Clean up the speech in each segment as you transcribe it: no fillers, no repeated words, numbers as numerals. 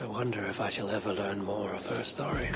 I wonder if I shall ever learn more of her story.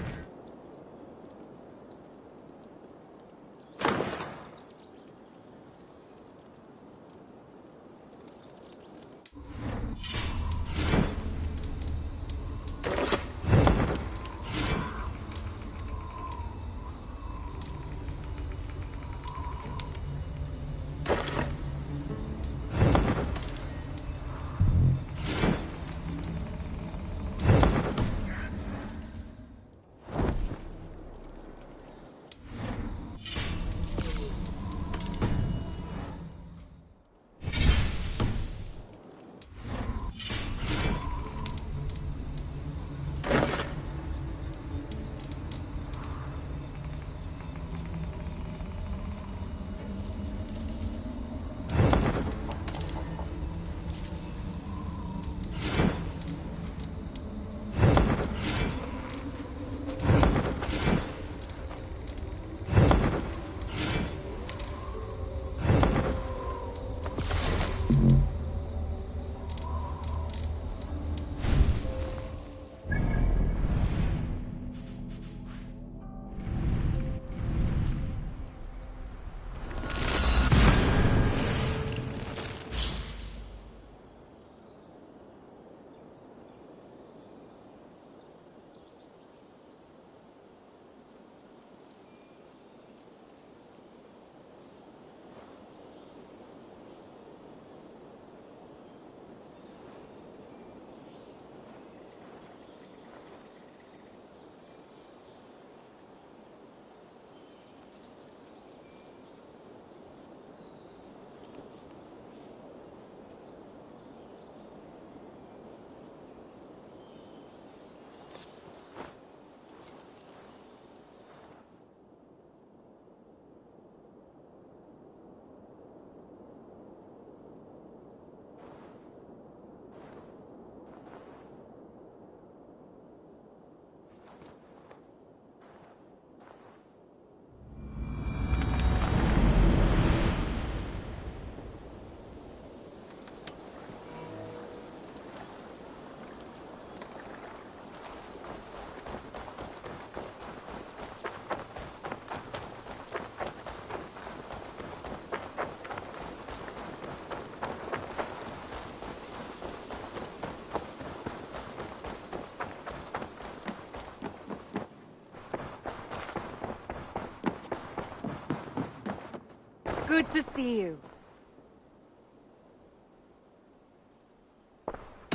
Good to see you.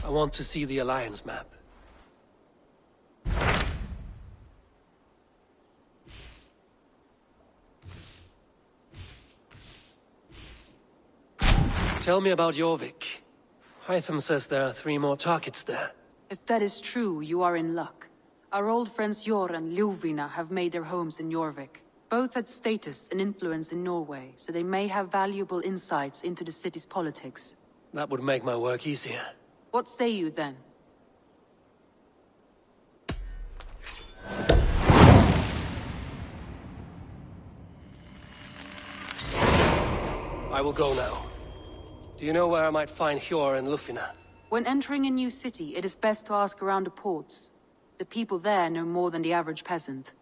I want to see the Alliance map. Tell me about Jorvik. Hytham says there are 3 more targets there. If that is true, you are in luck. Our old friends Jor and Ljuvina have made their homes in Jorvik. Both had status and influence in Norway, so they may have valuable insights into the city's politics. That would make my work easier. What say you then? I will go now. Do you know where I might find Hjor and Ljufina? When entering a new city, it is best to ask around the ports. The people there know more than the average peasant.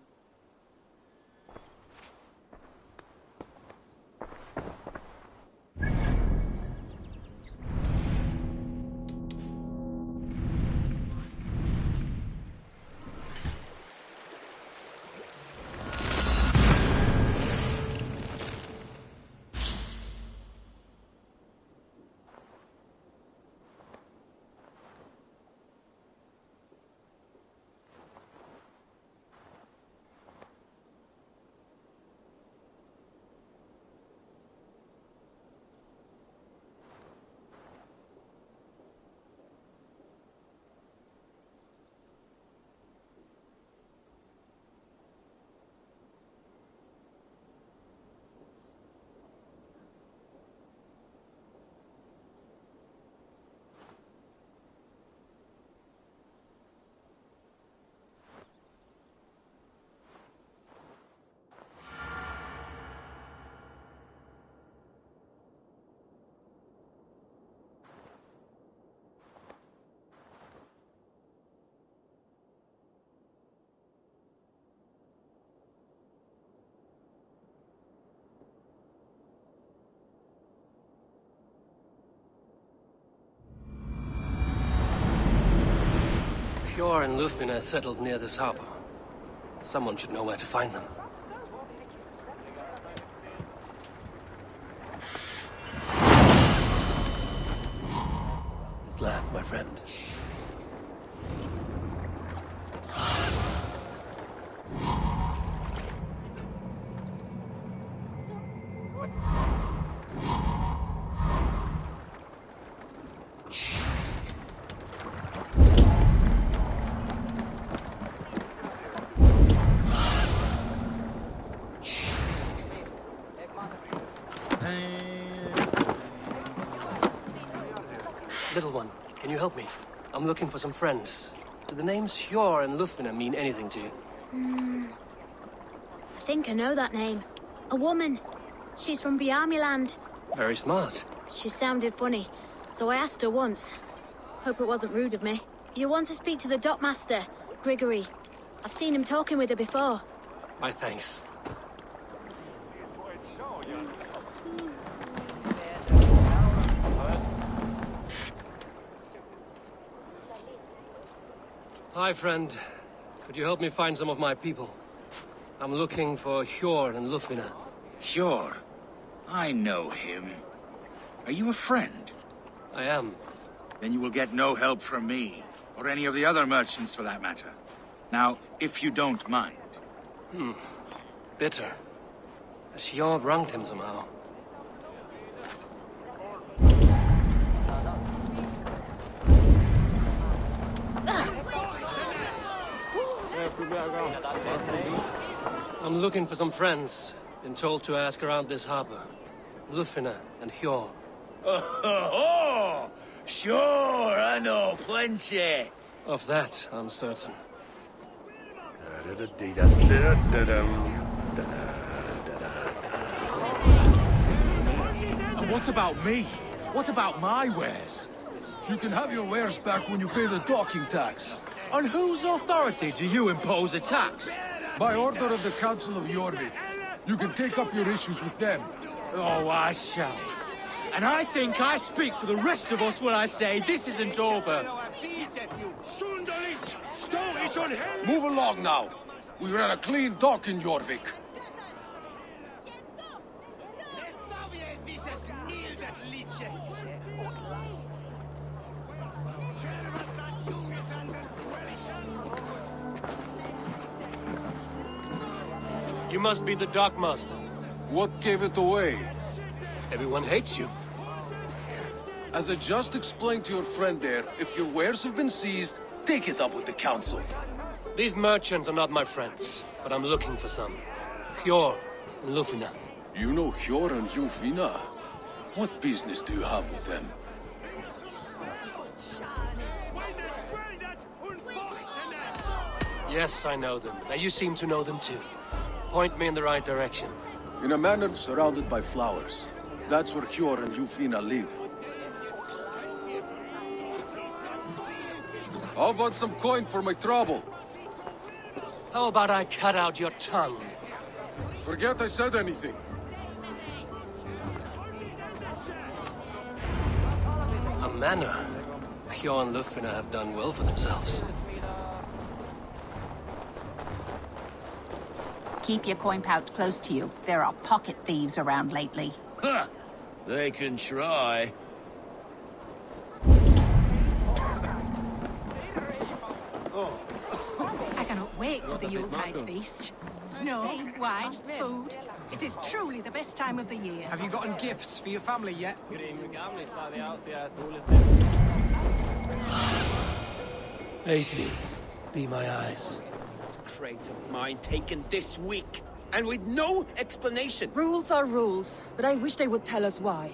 Hjor and Lufina settled near this harbor. Someone should know where to find them. Land, my friend. Little one, can you help me? I'm looking for some friends. Do the names Hjor and Lufina mean anything to you? I think I know that name. A woman. She's from Biamiland. Very smart. She sounded funny, so I asked her once. Hope it wasn't rude of me. You want to speak to the dockmaster, Grigory. I've seen him talking with her before. My thanks. Hi, friend. Could you help me find some of my people? I'm looking for Hjor and Lufina. Hjor? I know him. Are you a friend? I am. Then you will get no help from me, or any of the other merchants for that matter. Now, if you don't mind. Bitter. Has Hjor wronged him somehow? I'm looking for some friends. Been told to ask around this harbor. Lufina and Hjor. Oh, sure, I know plenty. Of that, I'm certain. And what about me? What about my wares? You can have your wares back when you pay the docking tax. On whose authority do you impose a tax? By order of the Council of Jorvik. You can take up your issues with them. Oh, I shall. And I think I speak for the rest of us when I say this isn't over. Move along now. We ran a clean dock in Jorvik. You must be the dockmaster. What gave it away? Everyone hates you. As I just explained to your friend there, if your wares have been seized, take it up with the Council. These merchants are not my friends, but I'm looking for some. Hjor and Lufina. You know Hjor and Lufina? What business do you have with them? Yes, I know them. Now you seem to know them too. Point me in the right direction. In a manor surrounded by flowers. That's where Hjor and Lufina live. How about some coin for my trouble? How about I cut out your tongue? Forget I said anything. A manor. Hjor and Lufina have done well for themselves. Keep your coin pouch close to you. There are pocket thieves around lately. Huh. They can try. I cannot wait for the Yuletide feast. Snow, wine, food. It is truly the best time of the year. Have you gotten gifts for your family yet? Aid me. Be my eyes. Crate of mine taken this week, and with no explanation. Rules are rules, but I wish they would tell us why.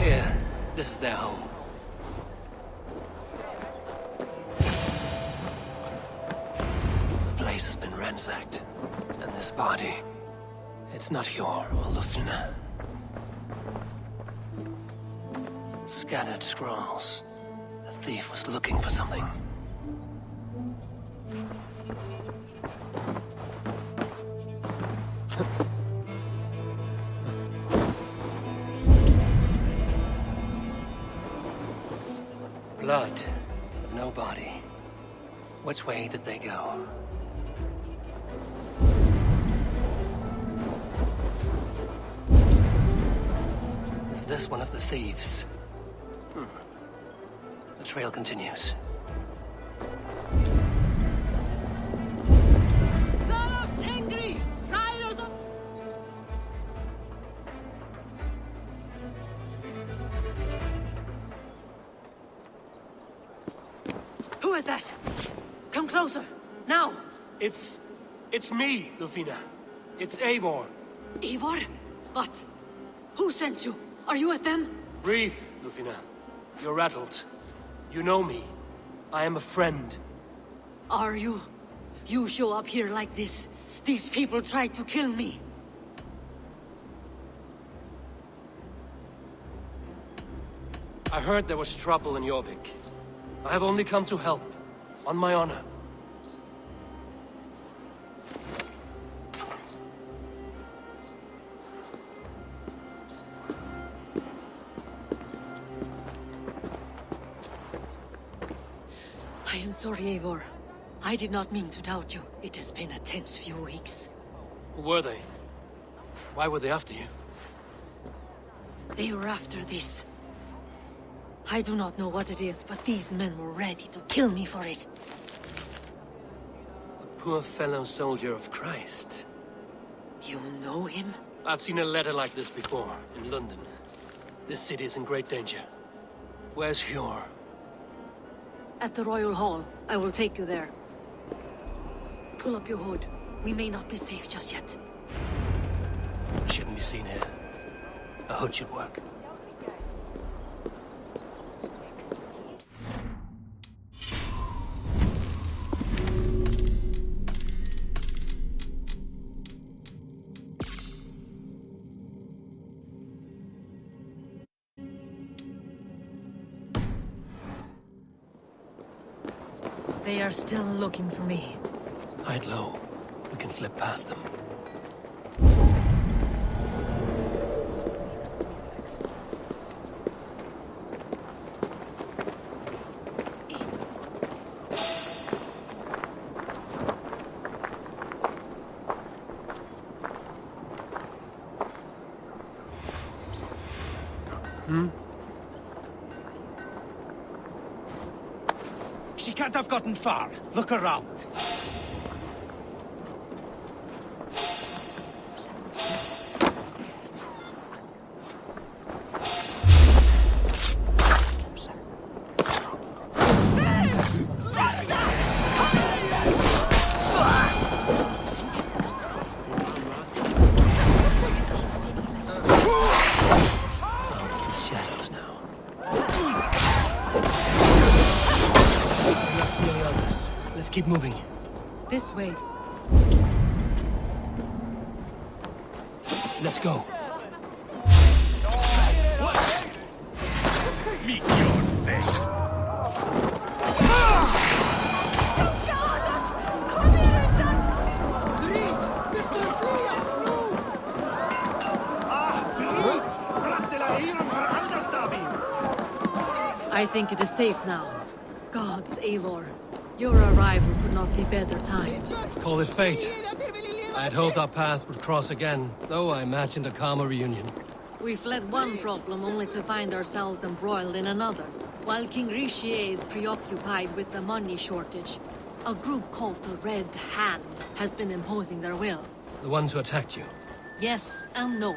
Here, this is their home. The place has been ransacked, and this body, it's not Hjor or Lufina. Scattered scrolls. The thief was looking for something. Blood, no body. Which way did they go? Is this one of the thieves? The trail continues. Who is that? Come closer, now! It's me, Lufina. It's Eivor. Eivor? What? Who sent you? Are you with them? Breathe, Lufina. You're rattled. You know me. I am a friend. Are you? You show up here like this. These people tried to kill me. I heard there was trouble in Jorvik. I have only come to help, on my honor. I am sorry, Eivor. I did not mean to doubt you. It has been a tense few weeks. Who were they? Why were they after you? They were after this. I do not know what it is, but these men were ready to kill me for it. A poor fellow soldier of Christ. You know him? I've seen a letter like this before, in London. This city is in great danger. Where's Hjor? At the Royal Hall. I will take you there. Pull up your hood. We may not be safe just yet. We shouldn't be seen here. A hood should work. They are still looking for me. Hide low. We can slip past them. She can't have gotten far. Look around. Keep moving. This way. Let's go. Meet your fate. I think it is safe now. Gods, Eivor. Your arrival could not be better timed. Call it fate. I had hoped our paths would cross again, though I imagined a calmer reunion. We fled one problem only to find ourselves embroiled in another. While King Richier is preoccupied with the money shortage, a group called the Red Hand has been imposing their will. The ones who attacked you? Yes and no.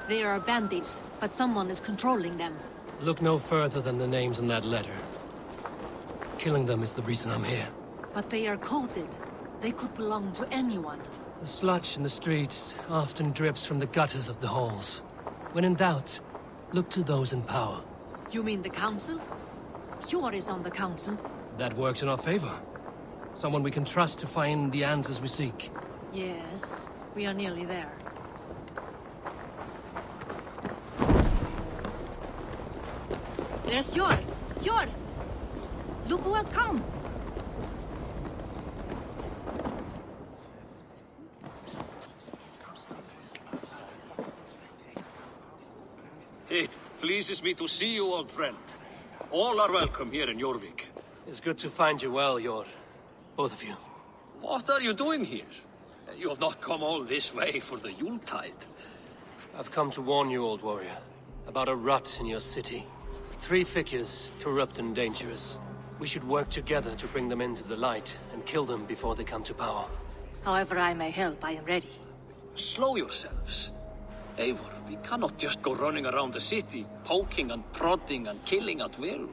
They are bandits, but someone is controlling them. Look no further than the names in that letter. Killing them is the reason I'm here. But they are coded. They could belong to anyone. The sludge in the streets often drips from the gutters of the halls. When in doubt, look to those in power. You mean the council? Hjor is on the council. That works in our favor. Someone we can trust to find the answers we seek. Yes, we are nearly there. There's Hjor! Hjor! Look who has come! It pleases me to see you, old friend. All are welcome here in Jorvik. It's good to find you well, both of you. What are you doing here? You have not come all this way for the Yuletide. I've come to warn you, old warrior, about a rot in your city. 3 figures, corrupt and dangerous. We should work together to bring them into the light and kill them before they come to power. However I may help, I am ready. Slow yourselves. Eivor, we cannot just go running around the city, poking and prodding and killing at will.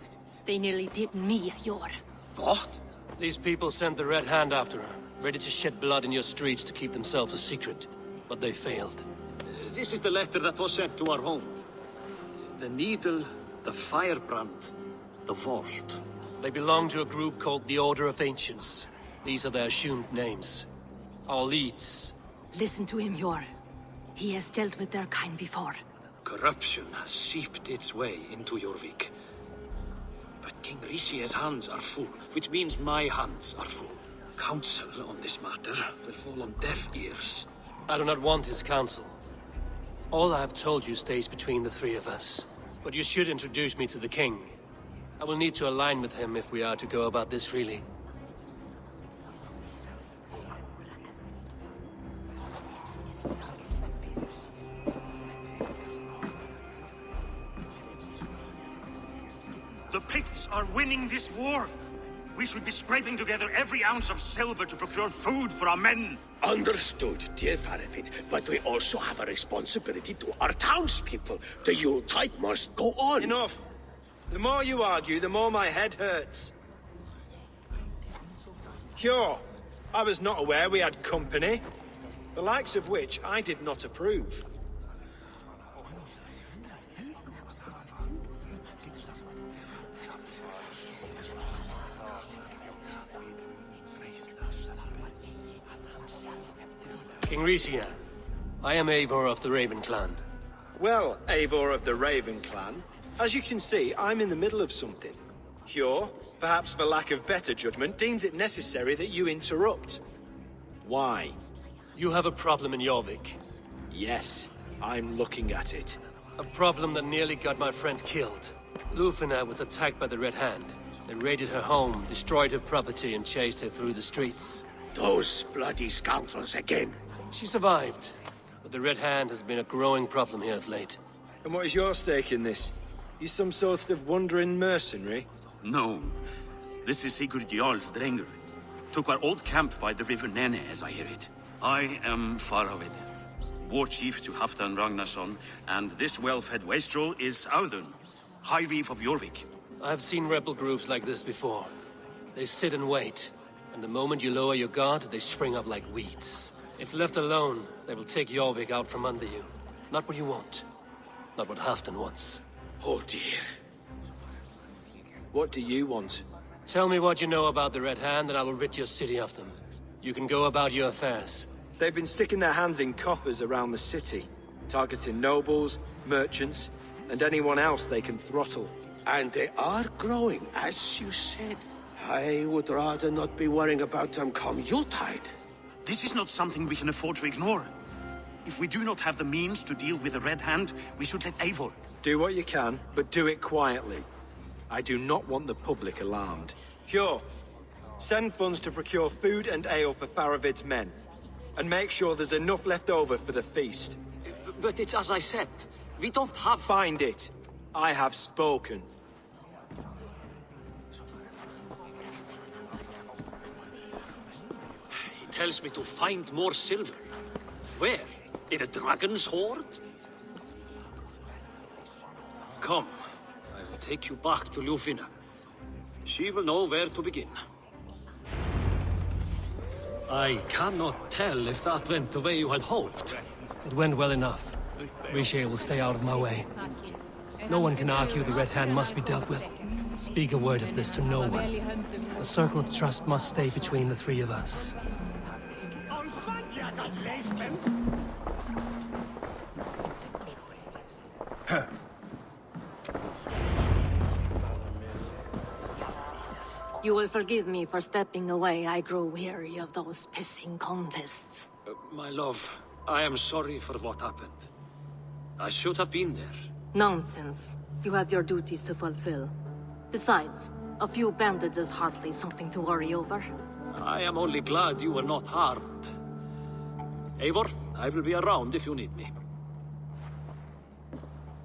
They nearly did me, Jor. What? These people sent the Red Hand after her, ready to shed blood in your streets to keep themselves a secret. But they failed. This is the letter that was sent to our home. The needle, the firebrand, the vault. They belong to a group called the Order of Ancients. These are their assumed names. Our leads. Listen to him, Jor. He has dealt with their kind before. Corruption has seeped its way into Jorvik. But King Rishi's hands are full, which means my hands are full. Counsel on this matter will fall on deaf ears. I do not want his counsel. All I have told you stays between the 3 of us. But you should introduce me to the king. I will need to align with him if we are to go about this freely. The Picts are winning this war. We should be scraping together every ounce of silver to procure food for our men. Understood, dear Faravid, but we also have a responsibility to our townspeople. The Yuletide must go on. Enough! The more you argue, the more my head hurts. Cure, I was not aware we had company, the likes of which I did not approve. King Risia, I am Eivor of the Raven Clan. Well, Eivor of the Raven Clan, as you can see, I'm in the middle of something. Cure, perhaps for lack of better judgment, deems it necessary that you interrupt. Why? You have a problem in Jorvik. Yes, I'm looking at it. A problem that nearly got my friend killed. Lufina was attacked by the Red Hand. They raided her home, destroyed her property, and chased her through the streets. Those bloody scoundrels again. She survived, but the Red Hand has been a growing problem here of late. And what is your stake in this? You some sort of wandering mercenary? No. This is Sigurd Jarl's Drenger. Took our old camp by the river Nene, as I hear it. I am Faravid, war chief to Halfdan Ragnarsson, and this well-fed wastrel is Audun, High Reef of Jorvik. I have seen rebel groups like this before. They sit and wait, and the moment you lower your guard, they spring up like weeds. If left alone, they will take Jorvik out from under you. Not what you want. Not what Halfdan wants. Oh dear. What do you want? Tell me what you know about the Red Hand, and I will rid your city of them. You can go about your affairs. They've been sticking their hands in coffers around the city, targeting nobles, merchants, and anyone else they can throttle. And they are growing, as you said. I would rather not be worrying about them come Yuletide. This is not something we can afford to ignore. If we do not have the means to deal with the Red Hand, we should let Eivor. Do what you can, but do it quietly. I do not want the public alarmed. Cure, send funds to procure food and ale for Faravid's men. And make sure there's enough left over for the feast. But it's as I said, we don't have... Find it. I have spoken. He tells me to find more silver. Where? In a dragon's hoard? Come, I will take you back to Lufina. She will know where to begin. I cannot tell if that went the way you had hoped. It went well enough. Rishi will stay out of my way. No one can argue the Red Hand must be dealt with. Speak a word of this to no one. The circle of trust must stay between the 3 of us. You will forgive me for stepping away. I grow weary of those pissing contests. My love, I am sorry for what happened. I should have been there. Nonsense. You have your duties to fulfill. Besides, a few bandits is hardly something to worry over. I am only glad you were not harmed. Eivor, I will be around if you need me.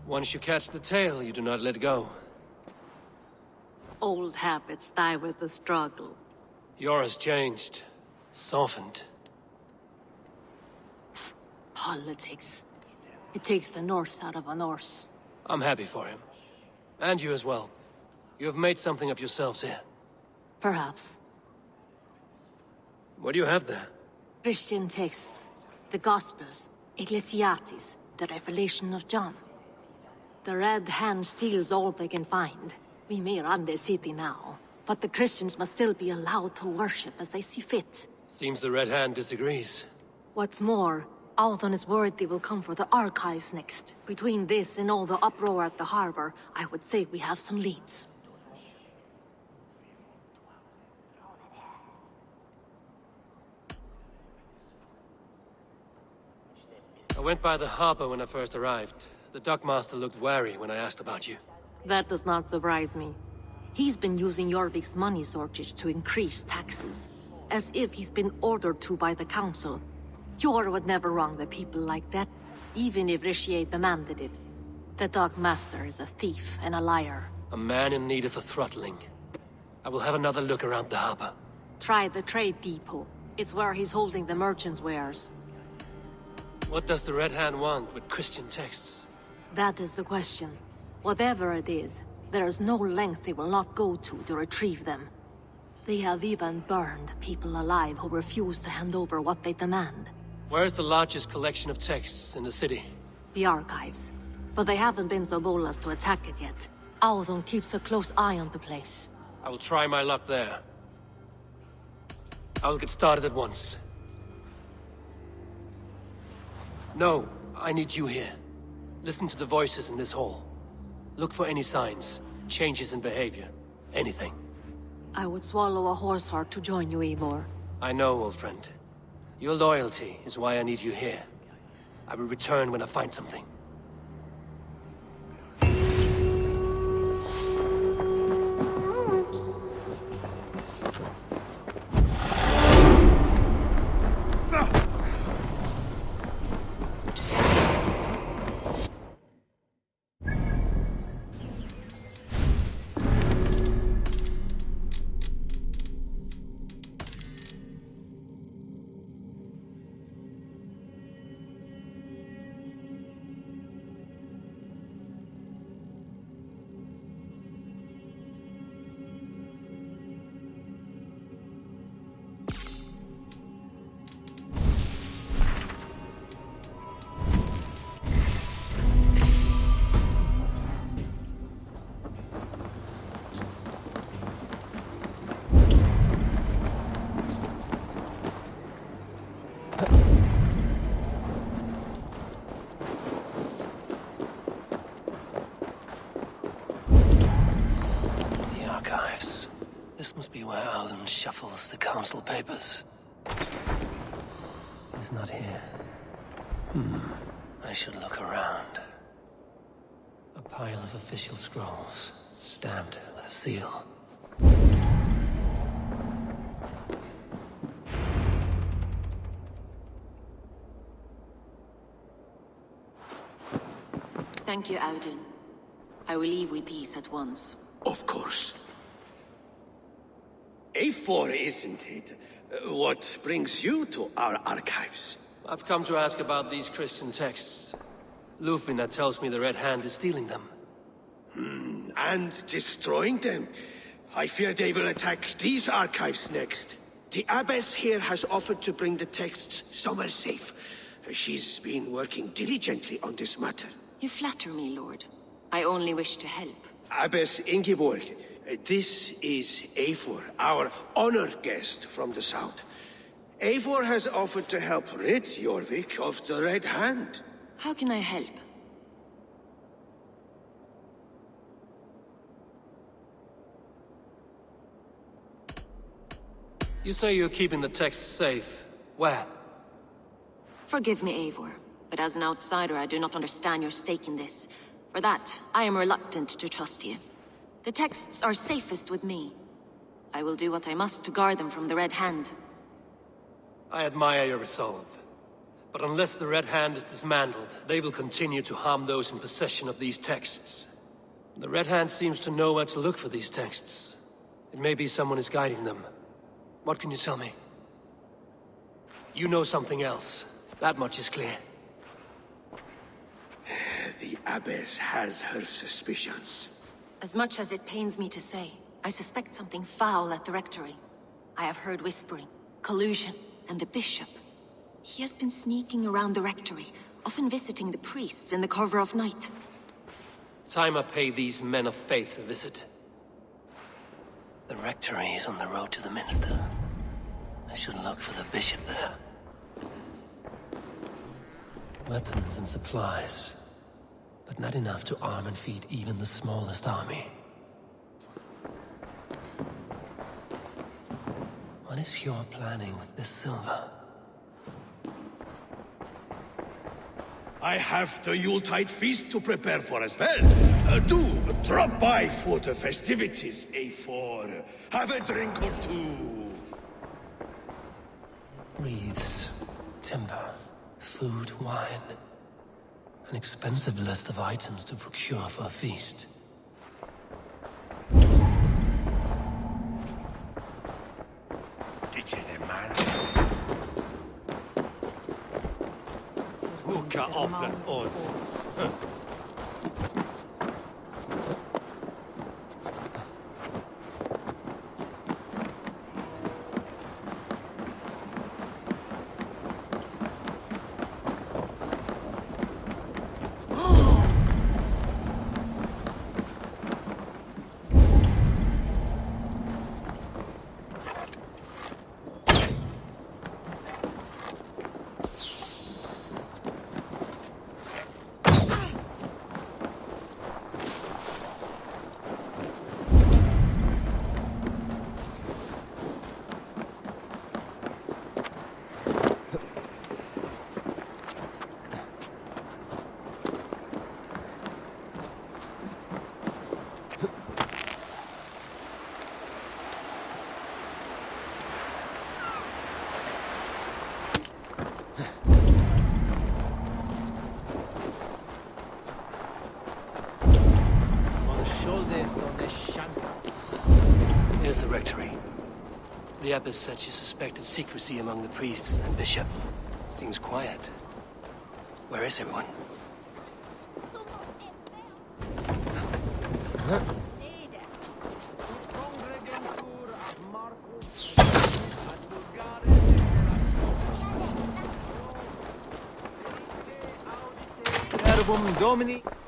Once you catch the tail, you do not let go. Old habits die with the struggle. Yours changed. Softened. Politics. It takes the Norse out of a Norse. I'm happy for him. And you as well. You have made something of yourselves here. Perhaps. What do you have there? Christian texts. The Gospels. Ecclesiastes. The Revelation of John. The Red Hand steals all they can find. We may run the city now, but the Christians must still be allowed to worship as they see fit. Seems the Red Hand disagrees. What's more, Althon is worried they will come for the archives next. Between this and all the uproar at the harbor, I would say we have some leads. I went by the harbor when I first arrived. The dockmaster looked wary when I asked about you. That does not surprise me. He's been using Jorvik's money shortage to increase taxes. As if he's been ordered to by the council. Jor would never wrong the people like that, even if Rishi demanded it. The dockmaster is a thief and a liar. A man in need of a throttling. I will have another look around the harbor. Try the trade depot. It's where he's holding the merchants' wares. What does the Red Hand want with Christian texts? That is the question. Whatever it is, there is no length they will not go to retrieve them. They have even burned people alive who refuse to hand over what they demand. Where is the largest collection of texts in the city? The archives. But they haven't been so bold as to attack it yet. Althon keeps a close eye on the place. I will try my luck there. I will get started at once. No, I need you here. Listen to the voices in this hall. Look for any signs, changes in behavior, anything. I would swallow a horse heart to join you, Eivor. I know, old friend. Your loyalty is why I need you here. I will return when I find something. This must be where Alden shuffles the council papers. He's not here. I should look around. A pile of official scrolls, stamped with a seal. Thank you, Audun. I will leave with these at once. Of course. A4, isn't it? What brings you to our archives? I've come to ask about these Christian texts. Lufina tells me the Red Hand is stealing them. And destroying them? I fear they will attack these archives next. The abbess here has offered to bring the texts somewhere safe. She's been working diligently on this matter. You flatter me, Lord. I only wish to help. Abbess Ingeborg, this is Eivor, our honored guest from the south. Eivor has offered to help rid Jorvik of the Red Hand. How can I help? You say you're keeping the texts safe. Where? Forgive me, Eivor, but as an outsider I do not understand your stake in this. For that, I am reluctant to trust you. The texts are safest with me. I will do what I must to guard them from the Red Hand. I admire your resolve. But unless the Red Hand is dismantled, they will continue to harm those in possession of these texts. The Red Hand seems to know where to look for these texts. It may be someone is guiding them. What can you tell me? You know something else. That much is clear. The Abbess has her suspicions. As much as it pains me to say, I suspect something foul at the Rectory. I have heard whispering, collusion, and the Bishop. He has been sneaking around the Rectory, often visiting the priests in the cover of night. Time I pay these men of faith a visit. The Rectory is on the road to the Minster. I should look for the Bishop there. Weapons and supplies, but not enough to arm and feed even the smallest army. What is your planning with this silver? I have the Yuletide feast to prepare for as well. Do drop by for the festivities, A4. Have a drink or two. Wreaths, timber, food, wine. An expensive list of items to procure for a feast. Here's the Rectory. The Abbess said she suspected secrecy among the priests and Bishop. Seems quiet. Where is everyone?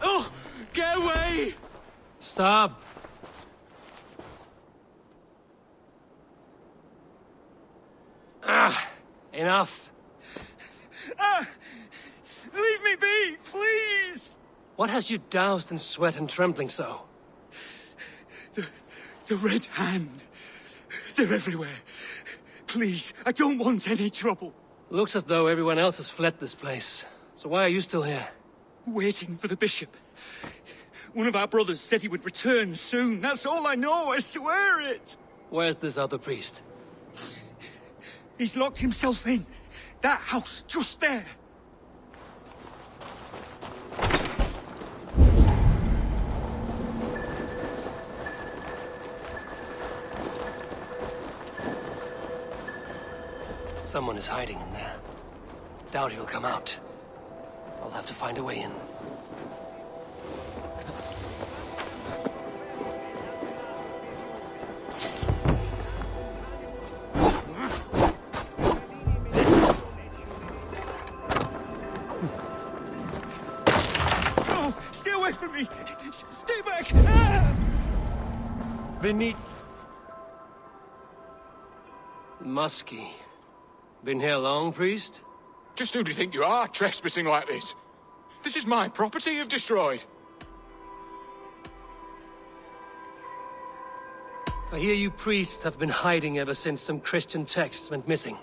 Oh, get away! Stop! Enough! Leave me be, please! What has you doused in sweat and trembling so? The Red Hand. They're everywhere. Please, I don't want any trouble. Looks as though everyone else has fled this place. So why are you still here? Waiting for the Bishop. One of our brothers said he would return soon. That's all I know, I swear it! Where's this other priest? He's locked himself in. That house, just there. Someone is hiding in there. Doubt he'll come out. I'll have to find a way in. Oh, stay away from me! Stay back! Ah! Muskie. Been here long, priest? Just who do you think you are, trespassing like this? This is my property you've destroyed. I hear you priests have been hiding ever since some Christian texts went missing.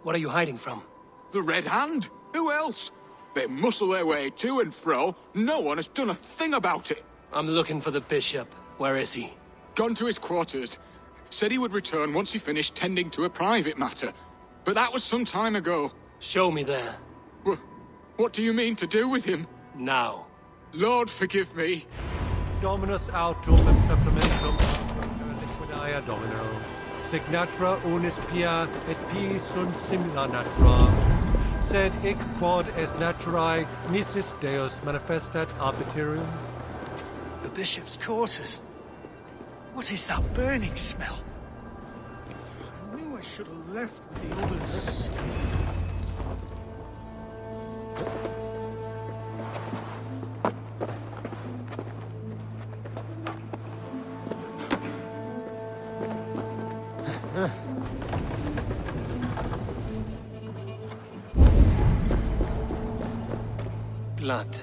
What are you hiding from? The Red Hand? Who else? They muscle their way to and fro. No one has done a thing about it. I'm looking for the Bishop. Where is he? Gone to his quarters. Said he would return once he finished tending to a private matter. But that was some time ago. Show me there. What do you mean to do with him? Now. Lord, forgive me. Dominus autum et supplementum liquidae domino. Signatra unis pia et pi sunt simila natura. Sed hic quod est naturae nisis Deus manifestat arbitrium. The bishop's quarters. What is that burning smell? I knew I should have left with the others. Blood.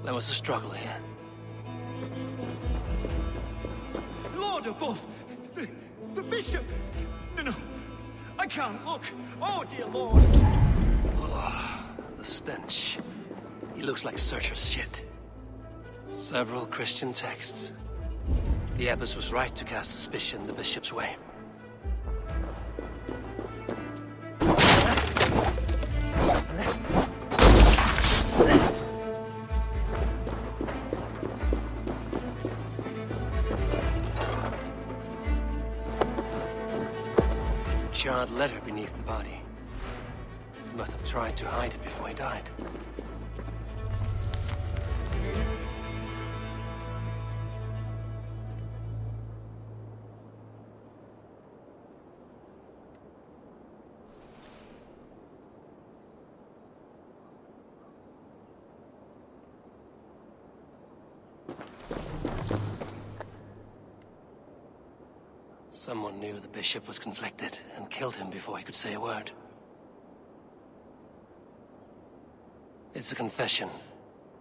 There was a struggle here. Lord above! The bishop! No, I can't look. Oh, dear Lord! Oh, the stench. He looks like Searcher's shit. Several Christian texts. The abbess was right to cast suspicion the bishop's way. Charred letter beneath the body. He must have tried to hide it before he died. Someone knew the bishop was conflicted and killed him before he could say a word. It's a confession.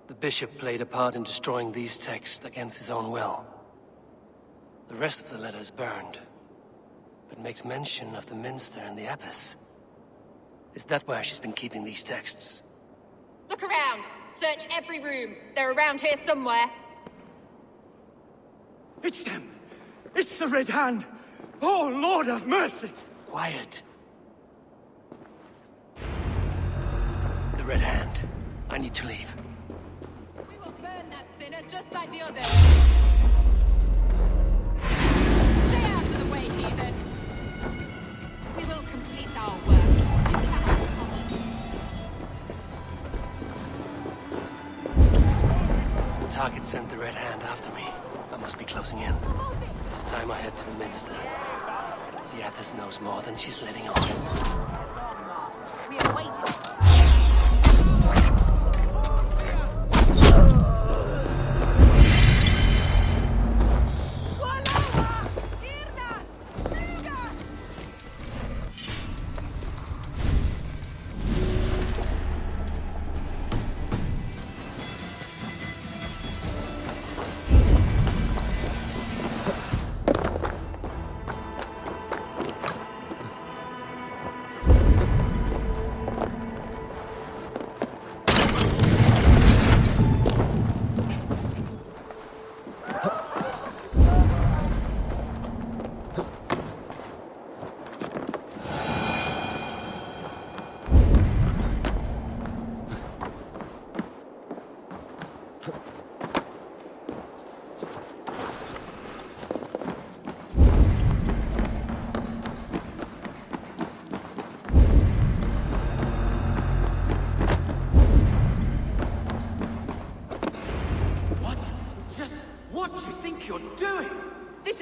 The bishop played a part in destroying these texts against his own will. The rest of the letter is burned, but makes mention of the minster and the abbess. Is that where she's been keeping these texts? Look around! Search every room. They're around here somewhere. It's them! It's the Red Hand! Oh, Lord have mercy! Quiet. The Red Hand. I need to leave. We will burn that sinner just like the others. Stay out of the way, heathen. We will complete our work. The target sent the Red Hand after me. I must be closing in. It's time I head to the minster. The abbess knows more than she's letting on. We are waiting.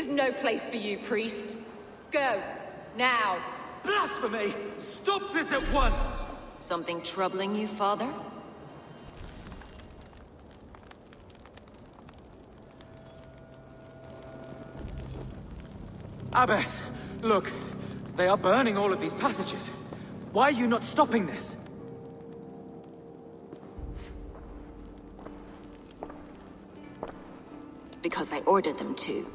No place for you, priest. Go. Now. Blasphemy! Stop this at once! Something troubling you, Father? Abbess, look. They are burning all of these passages. Why are you not stopping this? Because I ordered them to.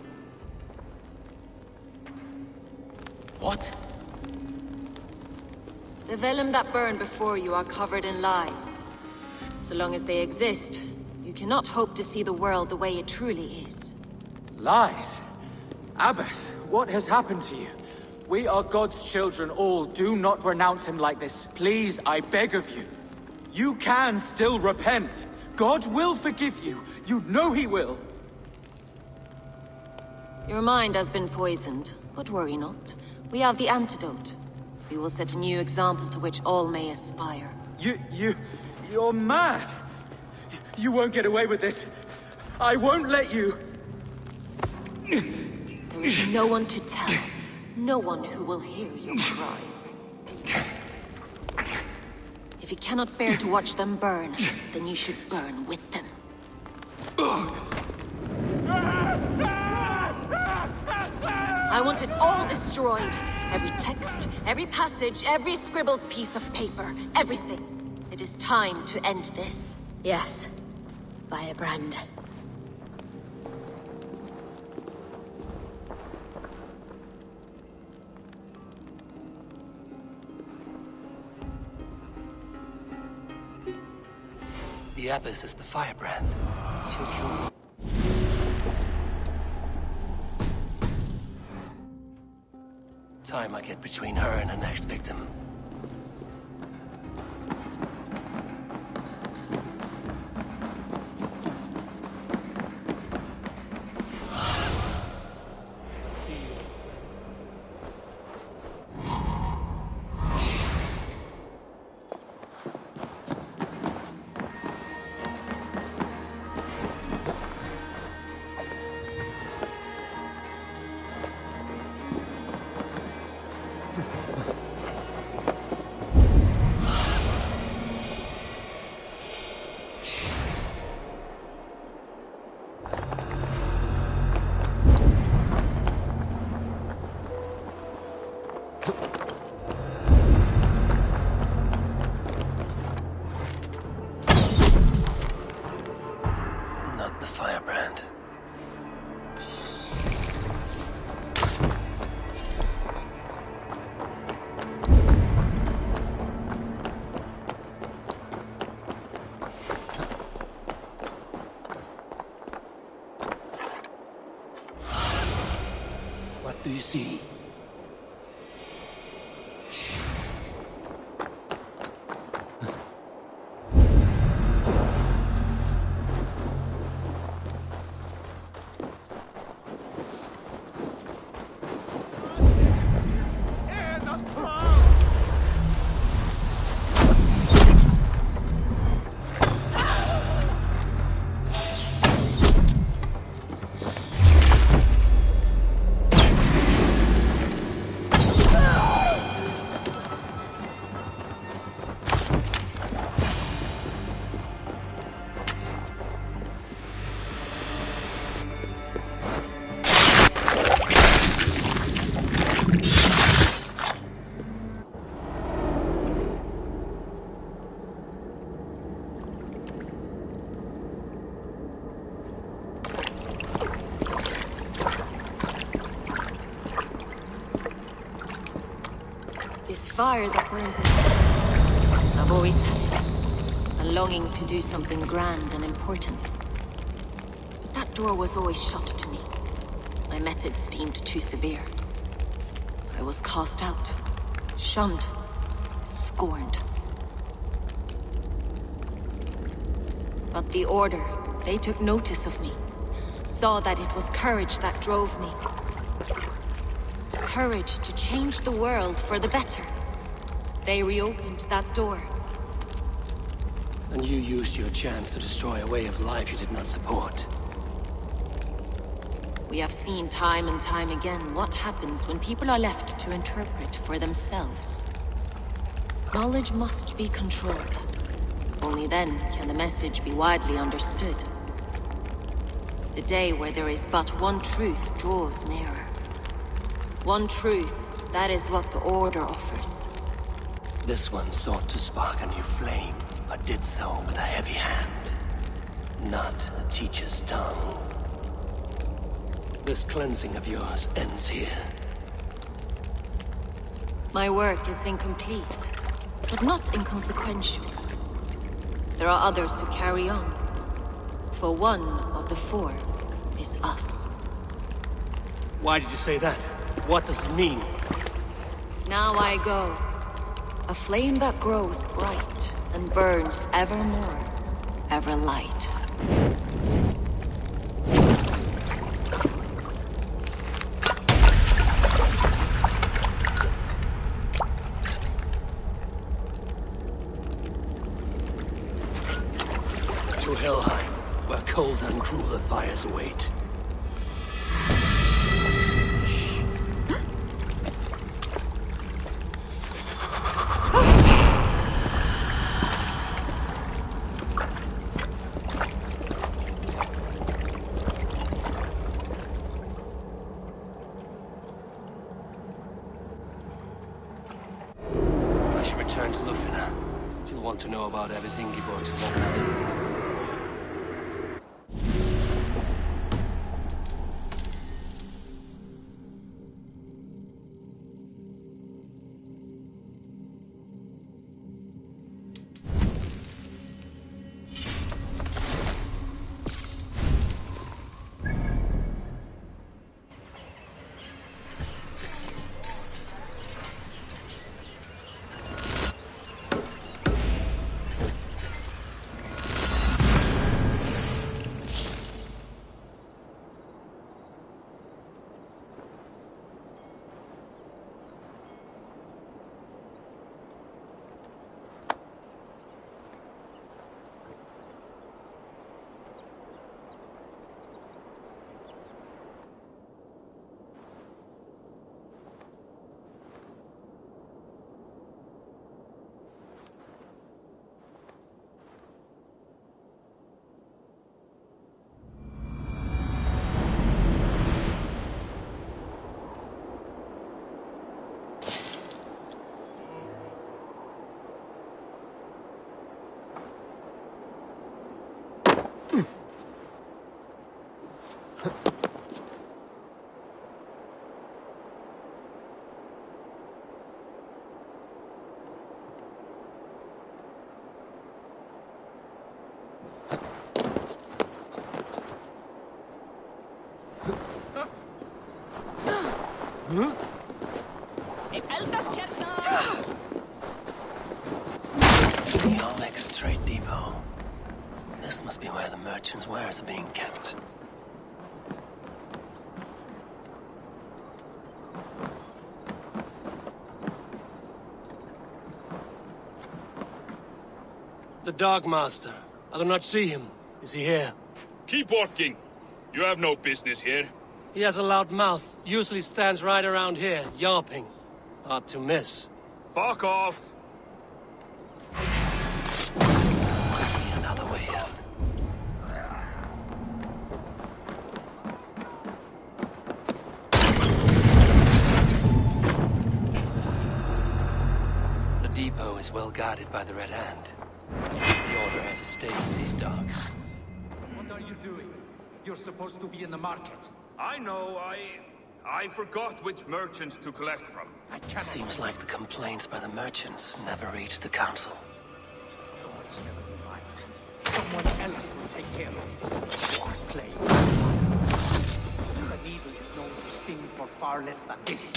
What? The vellum that burned before you are covered in lies. So long as they exist, you cannot hope to see the world the way it truly is. Lies? Abbess, what has happened to you? We are God's children all. Do not renounce him like this. Please, I beg of you. You can still repent. God will forgive you. You know he will. Your mind has been poisoned, but worry not. We have the antidote. We will set a new example to which all may aspire. You're mad. You won't get away with this. I won't let you. There is no one to tell. No one who will hear your cries. If you cannot bear to watch them burn, then you should burn with them. I want it all destroyed. Every text, every passage, every scribbled piece of paper, everything. It is time to end this. Yes. Firebrand. The Abbess is the firebrand. She'll kill me. Time I get between her and her next victim. What do you see? This fire that burns inside. I've always had it. A longing to do something grand and important. But that door was always shut to me. My methods deemed too severe. I was cast out, shunned, scorned. But the Order, they took notice of me. Saw that it was courage that drove me. Courage to change the world for the better. They reopened that door. And you used your chance to destroy a way of life you did not support. We have seen time and time again what happens when people are left to interpret for themselves. Knowledge must be controlled. Only then can the message be widely understood. The day where there is but one truth draws nearer. One truth, that is what the Order offers. This one sought to spark a new flame, but did so with a heavy hand. Not a teacher's tongue. This cleansing of yours ends here. My work is incomplete, but not inconsequential. There are others who carry on. For one of the four is us. Why did you say that? What does it mean? Now I go. A flame that grows bright and burns ever more, ever light. To Helheim, where cold and crueler fires await. I should return to Lufina. She'll want to know about Abbess Ingeborg's involvement. Jorvik's trade depot. This must be where the merchants' wares are being kept. The Dark Master. I do not see him. Is he here? Keep working. You have no business here. He has a loud mouth. Usually stands right around here, yawping. Hard to miss. Fuck off. Must be another way in. The depot is well guarded by the Red Hand. The Order has a stake in these dogs. What are you doing? You're supposed to be in the market. I know, I forgot which merchants to collect from. Seems like the complaints by the merchants never reached the council. Oh, it's never been mine. Someone else will take care of it. War plague. The needle is known to sting for far less than this.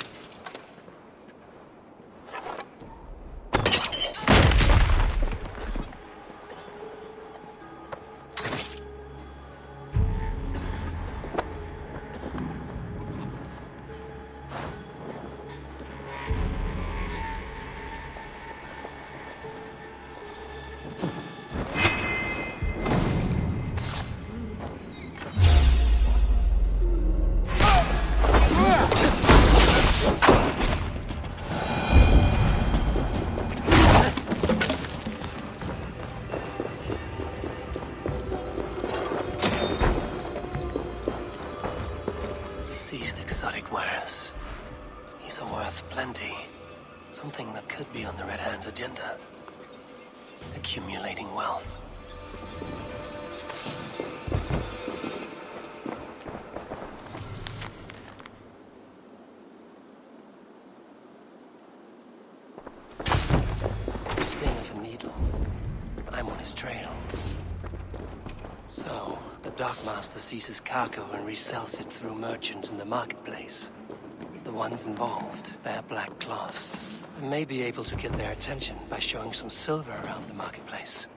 Seized exotic wares. These are worth plenty. Something that could be on the Red Hand's agenda. Accumulating wealth. The sting of a needle. I'm on his trail. So, the dockmaster seizes cargo and resells it through merchants in the marketplace. The ones involved bear black cloths. We may be able to get their attention by showing some silver around the marketplace.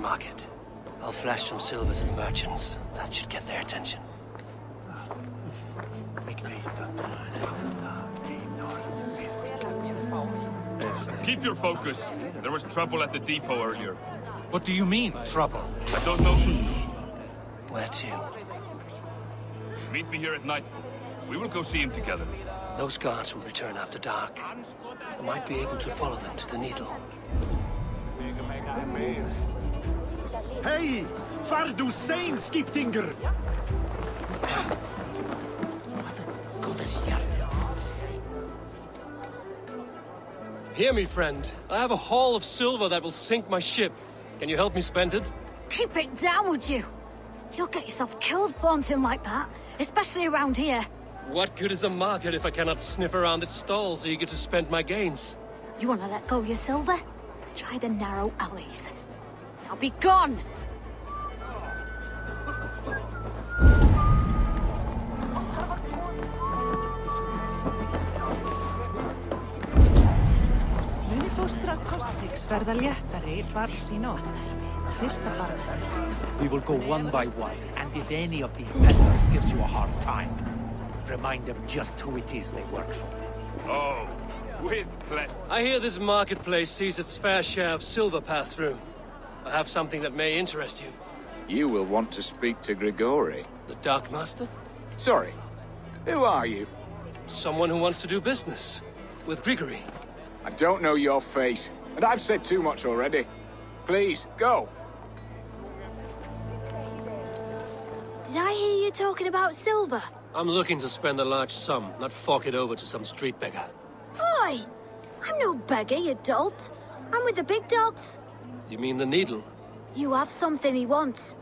Market. I'll flash some silver to the merchants. That should get their attention. Keep your focus. There was trouble at the depot earlier. What do you mean, trouble? I don't know. Where to? Meet me here at nightfall. We will go see him together. Those guards will return after dark. I might be able to follow them to the needle. Hey! Far du sein, Skiptinger! Hear me, friend. I have a haul of silver that will sink my ship. Can you help me spend it? Keep it down, would you? You'll get yourself killed flaunting like that, especially around here. What good is a market if I cannot sniff around its stalls eager to spend my gains? You want to let go of your silver? Try the narrow alleys. Now be gone! Sýnifóstra Kostix verða léttari barns í nótt. Fyrsta barns. We will go one by one, and if any of these peddlers gives you a hard time, remind them just who it is they work for. Oh, with pleasure. I hear this marketplace sees its fair share of silver pass through. I have something that may interest you. You will want to speak to Grigori. The Darkmaster? Sorry. Who are you? Someone who wants to do business. With Grigori. I don't know your face, and I've said too much already. Please, go. Did I hear you talking about silver? I'm looking to spend a large sum, not fork it over to some street beggar. Oi! I'm no beggar, you dolt. I'm with the big dogs. You mean the needle? You have something he wants.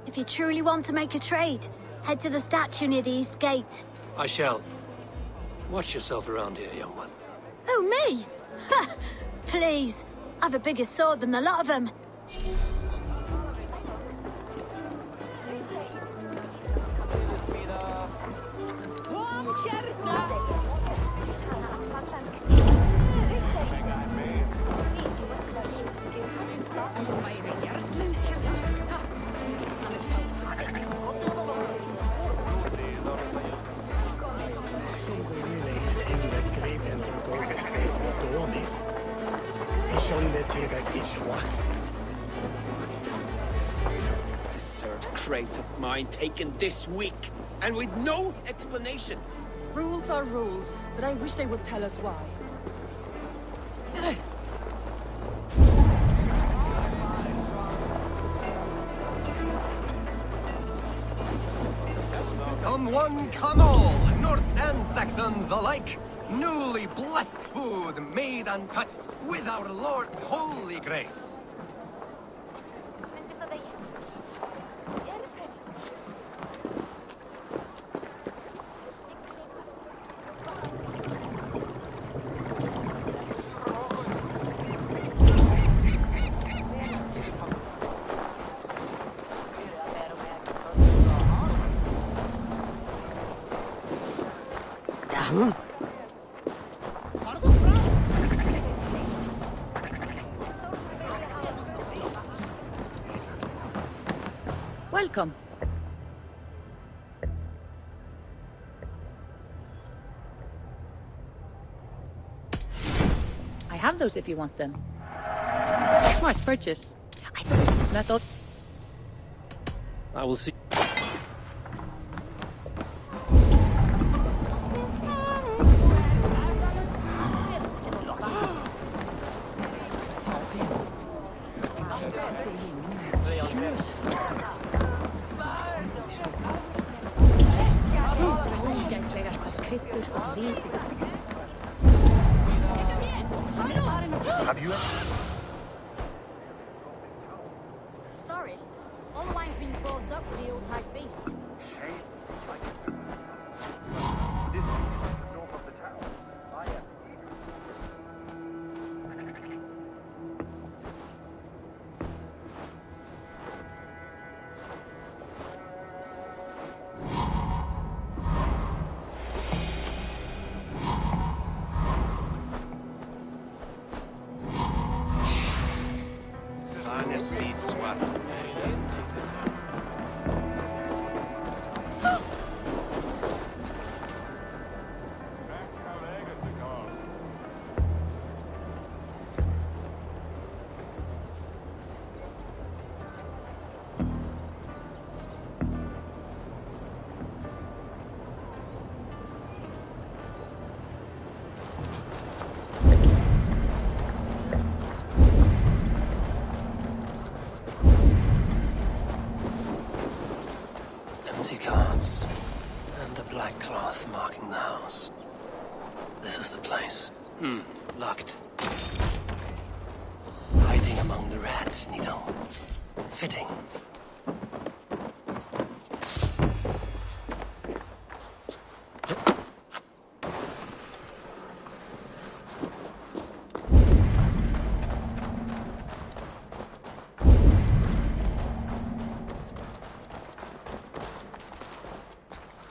If you truly want to make a trade, head to the statue near the East Gate. I shall. Watch yourself around here, young one. Oh, me? Ha! Please. I've a bigger sword than the lot of them. The third crate of mine taken this week, and with no explanation. Rules are rules, but I wish they would tell us why. Come one, come all, Norse and Saxons alike. Newly blessed food, made untouched with our Lord's holy grace. Welcome. I have those if you want them. Smart purchase. Metal. I will see. Have you... Sorry. All the wine's been brought up for the old hag beast. This is the top of the town. Fire. Empty carts, and a black cloth marking the house. This is the place. Locked. Hiding among the rats, Needle. Fitting.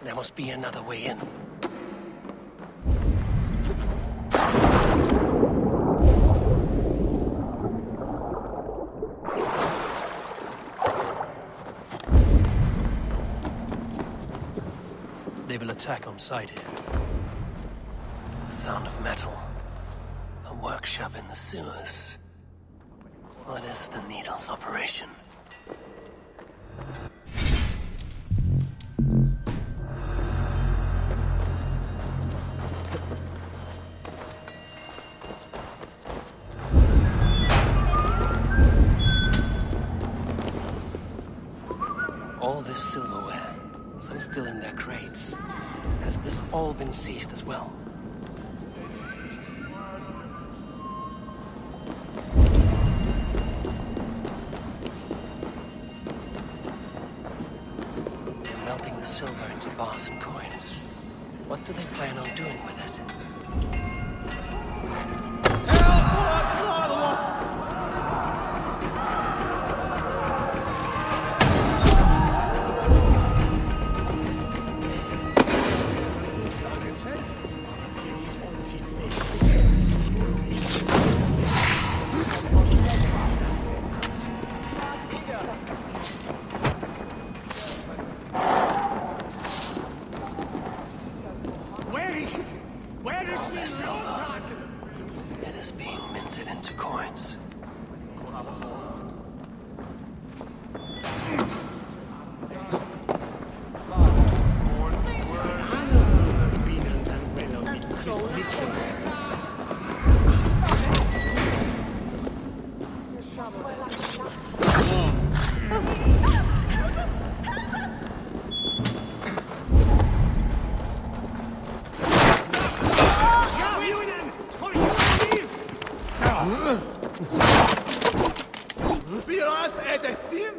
There must be another way in. They will attack on sight here. The sound of metal. A workshop in the sewers. What is the Needle's operation? All this silverware, some still in their crates. Has this all been seized as well? They're melting the silver into bars and coins. What do they plan on doing with it? Wir as edestin